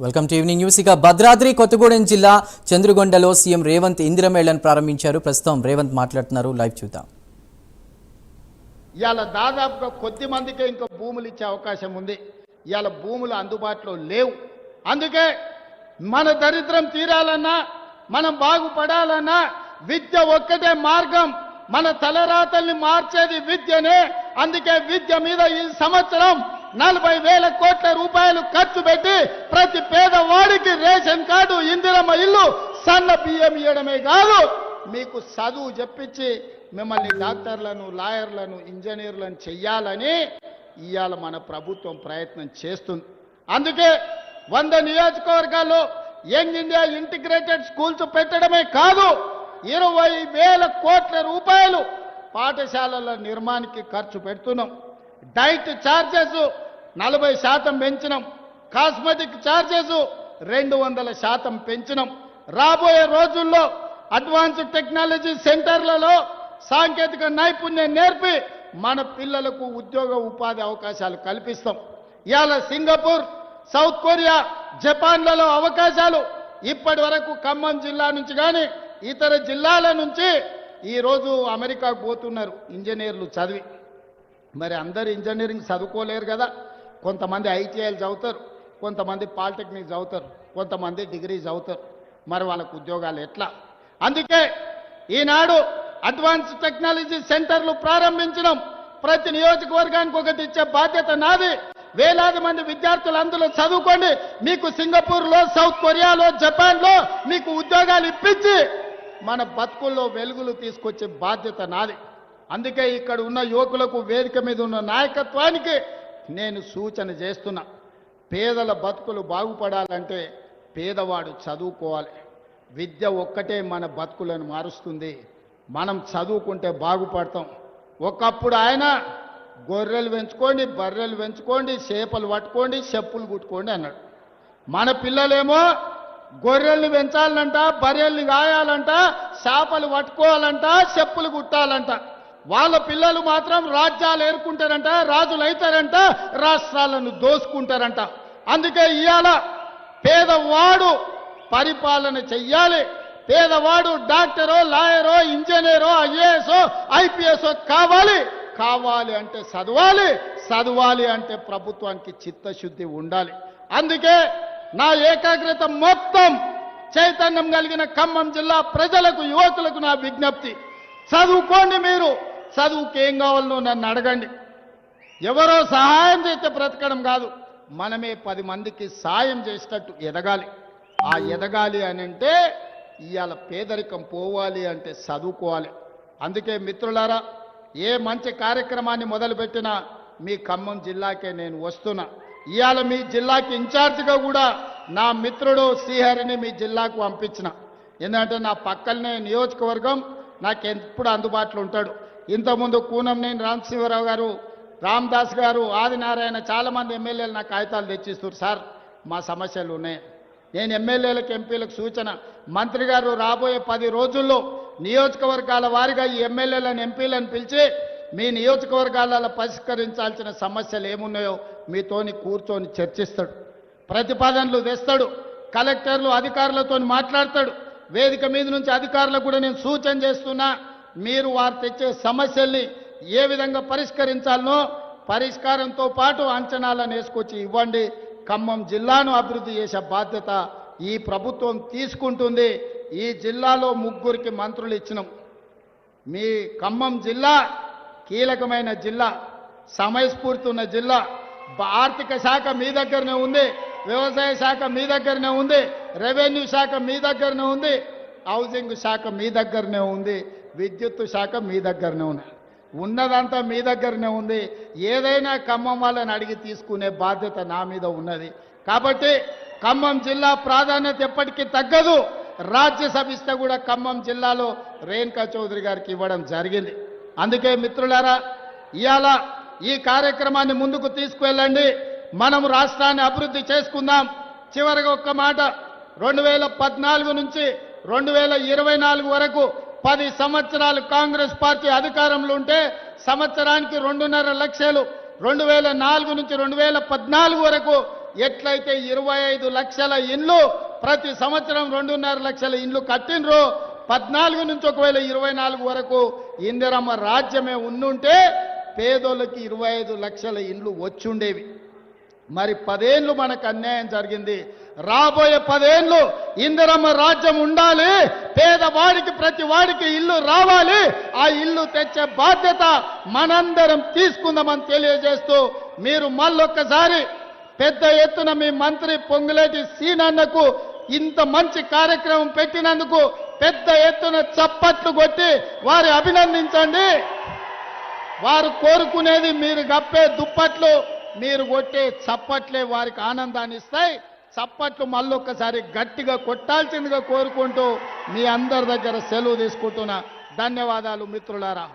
Welcome to evening news. ఇక భద్రాద్రి కొత్తగూడెం జిల్లా చంద్రుగొండలో CM Revanth ఇందిరమేళను ప్రారంభించారు. ప్రస్తుతం రేవంత్ మాట్లాడుతున్నారు, లైవ్ చూద్దాం. ఇవాళ దాదాపుగా కొద్ది మందికే ఇంకా భూములు ఇచ్చే అవకాశం ఉంది. ఇవాళ భూములు అందుబాటులో లేవు. అందుకే మన దరిద్రం తీరాలన్నా, మనం బాగుపడాలన్నా విద్య ఒక్కటే మార్గం. మన తలరాతల్ని మార్చేది విద్యనే. అందుకే విద్య మీద ఈ సంవత్సరం 40,000 కోట్ల రూపాయలు ఖర్చు పెట్టి ప్రతి పేదవాడికి రేషన్ కార్డు, ఇందిరమ్మ ఇల్లు, సన్న బియ్యం ఇవ్వడమే కాదు, మీకు చదువు చెప్పించి మిమ్మల్ని డాక్టర్లను, లాయర్లను, ఇంజనీర్లను చెయ్యాలని ఇవాళ మన ప్రభుత్వం ప్రయత్నం చేస్తుంది. అందుకే 100 నియోజకవర్గాల్లో యంగ్ ఇండియా ఇంటిగ్రేటెడ్ స్కూల్స్ పెట్టడమే కాదు, 20,000 కోట్ల రూపాయలు పాఠశాలల నిర్మాణానికి ఖర్చు పెడుతున్నాం. డైట్ ఛార్జెస్ 40% పెంచినాం. కాస్మెటిక్ ఛార్జెస్ 200% పెంచినాం. రాబోయే రోజుల్లో అడ్వాన్స్ టెక్నాలజీ సెంటర్లలో సాంకేతిక నైపుణ్యం నేర్పి మన పిల్లలకు ఉద్యోగ ఉపాధి అవకాశాలు కల్పిస్తాం. ఇవాళ సింగపూర్, సౌత్ కొరియా, జపాన్లలో అవకాశాలు ఇప్పటి వరకు ఖమ్మం జిల్లా నుంచి కానీ ఇతర జిల్లాల నుంచి ఈరోజు అమెరికాకు పోతున్నారు ఇంజనీర్లు చదివి. మరి అందరు ఇంజనీరింగ్ చదువుకోలేరు కదా. కొంతమంది ఐటీఐలు చదువుతారు, కొంతమంది పాలిటెక్నిక్ చదువుతారు, కొంతమంది డిగ్రీ చదువుతారు. మరి వాళ్ళకు ఉద్యోగాలు ఎట్లా? అందుకే ఈనాడు అడ్వాన్స్ టెక్నాలజీ సెంటర్లు ప్రారంభించడం. ప్రతి నియోజకవర్గానికి ఒకటి ఇచ్చే బాధ్యత నాది. వేలాది మంది విద్యార్థులు అందులో చదువుకోండి. మీకు సింగపూర్లో, సౌత్ కొరియాలో, జపాన్లో మీకు ఉద్యోగాలు ఇప్పించి మన బతుకుల్లో వెలుగులు తీసుకొచ్చే బాధ్యత నాది. అందుకే ఇక్కడ ఉన్న యువకులకు, వేదిక మీద ఉన్న నాయకత్వానికి నేను సూచన చేస్తున్నా. పేదల బతుకులు బాగుపడాలంటే పేదవాడు చదువుకోవాలి. విద్య ఒక్కటే మన బతుకులను మారుస్తుంది. మనం చదువుకుంటే బాగుపడతాం. ఒకప్పుడు ఆయన గొర్రెలు పెంచుకోండి, బర్రెలు పెంచుకోండి, చేపలు పట్టుకోండి, చెప్పులు కుట్టుకోండి అన్నాడు. మన పిల్లలేమో గొర్రెల్ని పెంచాలంట, బర్రెల్ని గాయాలంట, చేపలు పట్టుకోవాలంట, చెప్పులు కుట్టాలంట. వాళ్ళ పిల్లలు మాత్రం రాజ్యాలు ఏరుకుంటారంట, రాజులు అవుతారంట, రాష్ట్రాలను దోసుకుంటారంట. అందుకే ఇవాళ పేదవాడు పరిపాలన చెయ్యాలి. పేదవాడు డాక్టరో, లాయరో, ఇంజనీరో, ఐఏఎస్ఓ, ఐపీఎస్ఓ కావాలి అంటే చదవాలి. చదవాలి అంటే ప్రభుత్వానికి చిత్తశుద్ధి ఉండాలి. అందుకే నా ఏకాగ్రత మొత్తం చైతన్యం కలిగిన ఖమ్మం జిల్లా ప్రజలకు, యువకులకు నా విజ్ఞప్తి, చదువుకోండి. మీరు చదువుకి ఏం కావాలనో నన్ను అడగండి. ఎవరో సహాయం చేస్తే బ్రతకడం కాదు, మనమే 10 మందికి సాయం చేసేటట్టు ఎదగాలి. ఆ ఎదగాలి అని అంటే ఇవాళ పేదరికం పోవాలి అంటే చదువుకోవాలి. అందుకే మిత్రులారా, ఏ మంచి కార్యక్రమాన్ని మొదలుపెట్టినా మీ ఖమ్మం జిల్లాకే నేను వస్తున్నా. ఇవాళ మీ జిల్లాకి ఇన్ఛార్జిగా కూడా నా మిత్రుడు శ్రీహరిని మీ జిల్లాకు పంపించిన. ఎందుకంటే నా పక్కనే నియోజకవర్గం, నాకు ఎప్పుడు అందుబాటులో ఉంటాడు. ఇంతకుముందు కూనంనేని రామశివరావు గారు, రామదాస్ గారు, ఆదినారాయణ, చాలామంది ఎమ్మెల్యేలు నాకు కాగితాలు తెచ్చిస్తారు. సార్ మా సమస్యలు ఉన్నాయి. నేను ఎమ్మెల్యేలకు, ఎంపీలకు సూచన, మంత్రి గారు రాబోయే 10 రోజుల్లో నియోజకవర్గాల వారిగా ఈ ఎమ్మెల్యేలను, ఎంపీలను పిలిచి మీ నియోజకవర్గాలలో పరిష్కరించాల్సిన సమస్యలు ఏమున్నాయో మీతోని కూర్చొని చర్చిస్తాడు, ప్రతిపాదనలు తెస్తాడు, కలెక్టర్లు, అధికారులతో మాట్లాడతాడు. వేదిక మీద నుంచి అధికారులకు కూడా నేను సూచన చేస్తున్నా, మీరు వారు తెచ్చే సమస్యల్ని ఏ విధంగా పరిష్కరించాలనో పరిష్కారంతో పాటు అంచనాలను వేసుకొచ్చి ఇవ్వండి. ఖమ్మం జిల్లాను అభివృద్ధి చేసే బాధ్యత ఈ ప్రభుత్వం తీసుకుంటుంది. ఈ జిల్లాలో 3 మంత్రులు ఇచ్చినాం. మీ ఖమ్మం జిల్లా కీలకమైన జిల్లా, సమయస్ఫూర్తి ఉన్న జిల్లా. ఆర్థిక శాఖ మీ దగ్గరనే ఉంది, వ్యవసాయ శాఖ మీ దగ్గరనే ఉంది, రెవెన్యూ శాఖ మీ దగ్గరనే ఉంది, హౌసింగ్ శాఖ మీ దగ్గరనే ఉంది, విద్యుత్ శాఖ మీ దగ్గరనే ఉంది. ఉన్నదంతా మీ దగ్గరనే ఉంది. ఏదైనా ఖమ్మం వాళ్ళని అడిగి తీసుకునే బాధ్యత నా మీద ఉన్నది. కాబట్టి ఖమ్మం జిల్లా ప్రాధాన్యత ఎప్పటికీ తగ్గదు. రాజ్యసభ ఇస్తే కూడా ఖమ్మం జిల్లాలో రేణుకా చౌదరి గారికి ఇవ్వడం జరిగింది. అందుకే మిత్రులారా, ఇవాళ ఈ కార్యక్రమాన్ని ముందుకు తీసుకువెళ్ళండి. మనం రాష్ట్రాన్ని అభివృద్ధి చేసుకుందాం. చివరిగా ఒక్క మాట, 2014 నుంచి 2024 వరకు 10 సంవత్సరాలు కాంగ్రెస్ పార్టీ అధికారంలో ఉంటే సంవత్సరానికి 2.5 లక్షలు, 2004 నుంచి 2014 వరకు ఎట్లయితే 25 లక్షల ఇండ్లు ప్రతి సంవత్సరం 2.5 లక్షల ఇండ్లు కట్టినరో 14 నుంచి ఒకవేళ 24 వరకు ఇందిరమ్మ రాజ్యమే ఉండుంటే పేదోళ్ళకి 25 లక్షల ఇండ్లు వచ్చుండేవి. మరి 10 ఏళ్ళు మనకు అన్యాయం జరిగింది. రాబోయే 10 ఏళ్ళు ఇందిరమ్మ రాజ్యం ఉండాలి, పేదవాడికి ప్రతి వాడికి ఇల్లు రావాలి, ఆ ఇల్లు తెచ్చే బాధ్యత మనందరం తీసుకుందామని తెలియజేస్తూ మీరు మళ్ళొక్కసారి పెద్ద ఎత్తున మీ మంత్రి పొంగులేటి సీనన్నకు ఇంత మంచి కార్యక్రమం పెట్టినందుకు పెద్ద ఎత్తున చప్పట్లు కొట్టి వారి అభినందించండి. వారు కోరుకునేది మీరు గప్పే దుప్పట్లు, మీరు కొట్టే చప్పట్లే వారికి ఆనందాన్ని ఇస్తాయి. చప్పట్లు మళ్ళొక్కసారి గట్టిగా కొట్టాల్సిందిగా కోరుకుంటూ మీ అందరి దగ్గర సెలవు తీసుకుంటున్నా. ధన్యవాదాలు మిత్రులారా.